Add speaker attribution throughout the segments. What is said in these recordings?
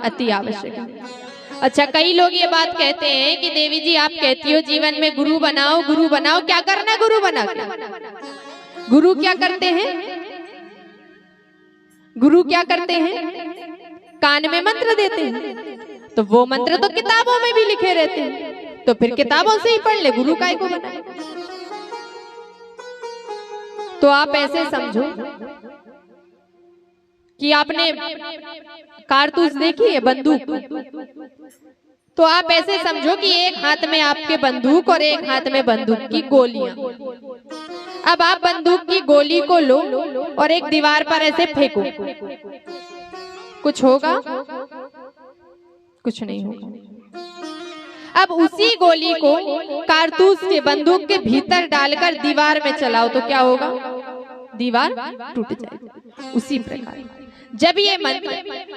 Speaker 1: अति आवश्यक है। अच्छा, कई लोग ये बात कहते हैं कि देवी जी आप कहती हो जीवन में गुरु बनाओ, गुरु बनाओ। क्या करना है गुरु बना के? गुरु क्या करते हैं? गुरु क्या करते हैं? कान में मंत्र देते हैं। तो वो मंत्र तो किताबों में भी लिखे रहते हैं, तो फिर किताबों से ही पढ़ ले, गुरु काय को बनाए? तो आप ऐसे समझो कि आपने कारतूस देखी है, बंदूक, तो आप ऐसे समझो कि एक हाथ में आपके बंदूक और एक हाथ में बंदूक की गोलियां। अब आप बंदूक की गोली को लो और एक दीवार पर ऐसे फेंको, कुछ होगा? कुछ नहीं होगा। अब उसी गोली को कारतूस के बंदूक के भीतर डालकर दीवार में चलाओ तो क्या होगा? दीवार टूट जाएगी। उसी प्रकार जब ये मंत्र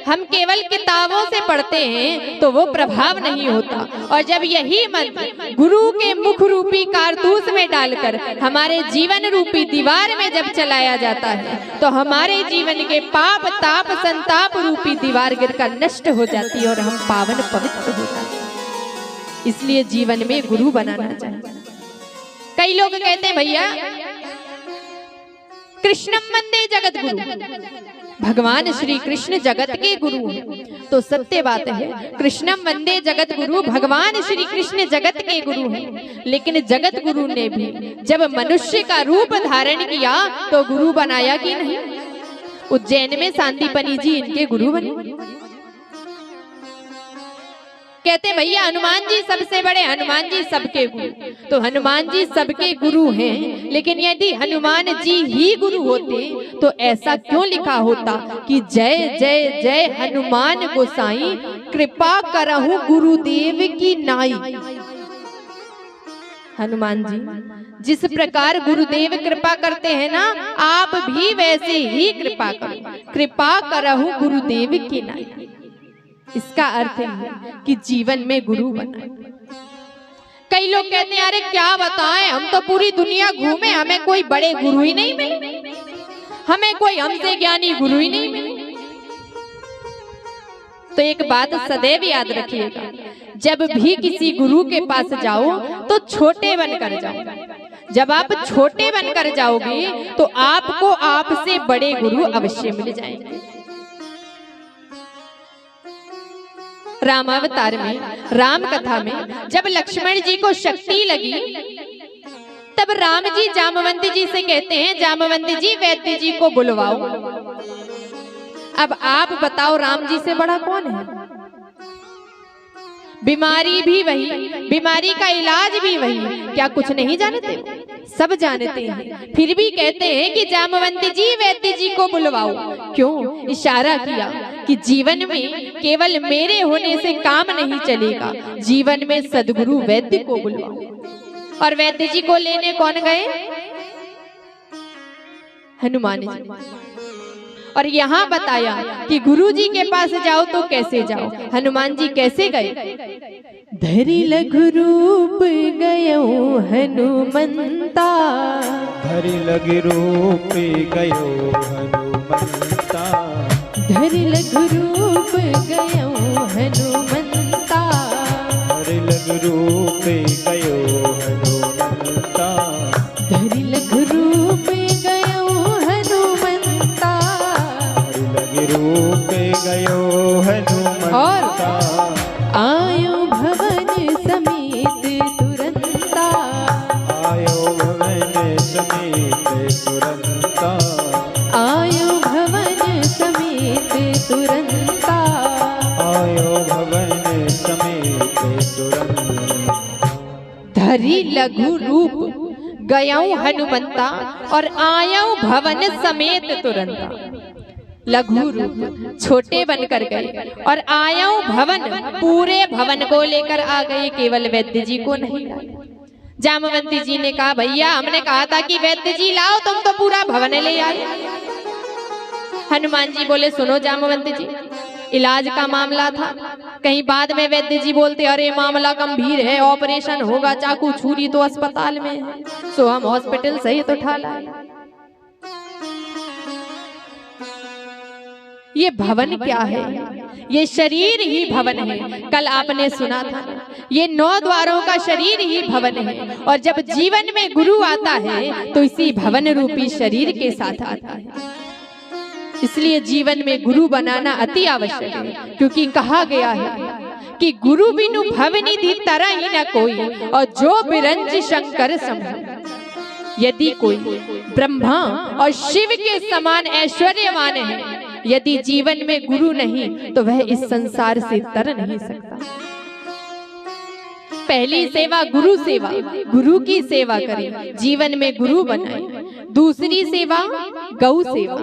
Speaker 1: हम केवल किताबों से पढ़ते हैं तो वो प्रभाव नहीं होता, और जब यही मंत्र गुरु के मुख रूपी कारतूस में डालकर हमारे जीवन रूपी दीवार में जब चलाया जाता है तो हमारे जीवन के पाप ताप संताप रूपी दीवार गिरकर नष्ट हो जाती है और हम पावन पवित्र हो जाते हैं। इसलिए जीवन में गुरु बनाना चाहिए। कई लोग कहते हैं भैया कृष्णम वंदे जगत गुरु, भगवान श्री कृष्ण जगत के गुरु हैं। तो सत्य बात है, कृष्णम वंदे जगत गुरु, भगवान श्री कृष्ण जगत के गुरु हैं। लेकिन जगत गुरु ने भी जब मनुष्य का रूप धारण किया तो गुरु बनाया कि नहीं? उज्जैन में सांदीपनी जी इनके गुरु बने। कहते भैया हनुमान जी सबसे बड़े, हनुमान जी सबके गुरु। तो हनुमान जी सबके गुरु हैं, लेकिन यदि हनुमान जी ही गुरु होते तो ऐसा क्यों लिखा होता कि जय जय जय हनुमान गोसाई, कृपा करहु गुरुदेव की नाई। हनुमान जी जिस प्रकार गुरुदेव कृपा करते हैं ना, आप भी वैसे ही कृपा करो, कृपा करहु गुरुदेव की नाई। इसका अर्थ है कि जीवन में गुरु बनाए। कई लोग कहते हैं अरे क्या बताएं, हम तो पूरी दुनिया घूमे, हमें कोई बड़े गुरु ही नहीं मिले, हमें कोई हमसे ज्ञानी गुरु ही नहीं मिले। तो एक बात सदैव याद रखिएगा, जब भी किसी गुरु के पास जाओ तो छोटे बनकर जाओ। जब आप छोटे बनकर जाओगे तो आपको आपसे बड़े गुरु अवश्य मिल जाएंगे। रामावतार में, राम कथा में जब लक्ष्मण जी को शक्ति लगी तब राम जी जामवंत जी से कहते हैं जामवंत जी वैद्य जी को बुलवाओ। अब आप बताओ राम जी से बड़ा कौन है? बीमारी भी वही, बीमारी का इलाज भी वही, क्या कुछ नहीं जानते? सब जानते हैं। फिर भी कहते हैं कि जामवंत जी वैद्य जी को बुलवाओ। क्यों? इशारा किया कि जीवन में केवल मेरे होने से काम नहीं चलेगा, जीवन में सद्गुरु वैद्य को बुलवाओ। और वैद्य जी को लेने कौन गए? हनुमान जी। और यहाँ बताया कि गुरु जी के पास जाओ तो कैसे जाओ। हनुमान जी कैसे गए? धरि लघु रूप गयो हनुमंता,
Speaker 2: धरि लघु रूप गयो हनुमंता,
Speaker 1: धरि लघु रूप गयो हनुमंता,
Speaker 2: धरि लघु रूप गयो हनुमंता,
Speaker 1: धरि लघु रूप गयो हनुमंता,
Speaker 2: धरि लघु रूप गयो हनुमंता,
Speaker 1: आयो भवन समेत तुरंता,
Speaker 2: आयो भवन समेत तुरंता,
Speaker 1: आयो भवन समेत तुरंता,
Speaker 2: आयो भवन समेत तुरंता।
Speaker 1: धरि लघु रूप गयऊ हनुमंता और आयऊ भवन समेत तुरंता। लघु रूप छोटे बनकर गए और आयऊ भवन, पूरे भवन को लेकर आ गए, केवल वैद्य जी को नहीं लाए। जामवंती जी ने कहा भैया हमने कहा था कि वैद्य जी लाओ, तुम तो पूरा भवन ले आए। हनुमान जी बोले सुनो जामवंती जी, इलाज का मामला था, कहीं बाद में वैद्य जी बोलते अरे मामला गंभीर है, ऑपरेशन होगा, चाकू छुरी तो अस्पताल में है, सो हम हॉस्पिटल से ही तो उठा लाए। ये भवन क्या है? ये शरीर ही भवन है। कल आपने सुना था, ये 9 द्वारों का शरीर ही भवन है। और जब जीवन में गुरु आता है तो इसी भवन रूपी शरीर के साथ आता है। इसलिए जीवन में गुरु बनाना अति आवश्यक है, क्योंकि कहा गया है कि गुरु बिनु भवनिधि तरह ही न कोई, और जो बिरंज शंकर सम। यदि कोई ब्रह्मा और शिव के समान ऐश्वर्यवान है, यदि जीवन में गुरु नहीं तो वह इस संसार से तर नहीं सकता। पहली सेवा गुरु सेवा, गुरु की सेवा करें, जीवन में गुरु बनाए। दूसरी सेवा गौ सेवा,